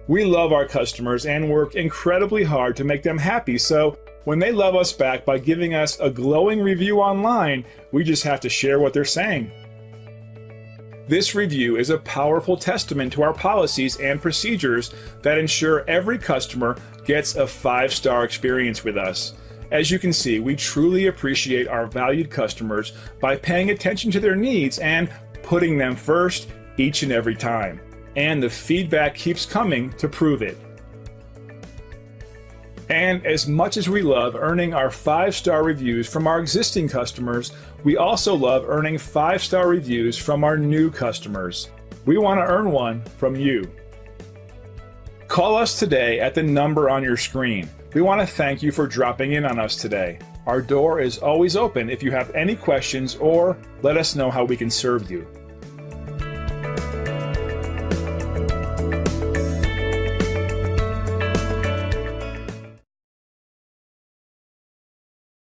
We love our customers and work incredibly hard to make them happy, so when they love us back by giving us a glowing review online, we just have to share what they're saying. This review is a powerful testament to our policies and procedures that ensure every customer gets a 5-star experience with us. As you can see, we truly appreciate our valued customers by paying attention to their needs and putting them first each and every time. And the feedback keeps coming to prove it. And as much as we love earning our 5-star reviews from our existing customers, we also love earning 5-star reviews from our new customers. We want to earn one from you. Call us today at the number on your screen. We want to thank you for dropping in on us today. Our door is always open if you have any questions or let us know how we can serve you.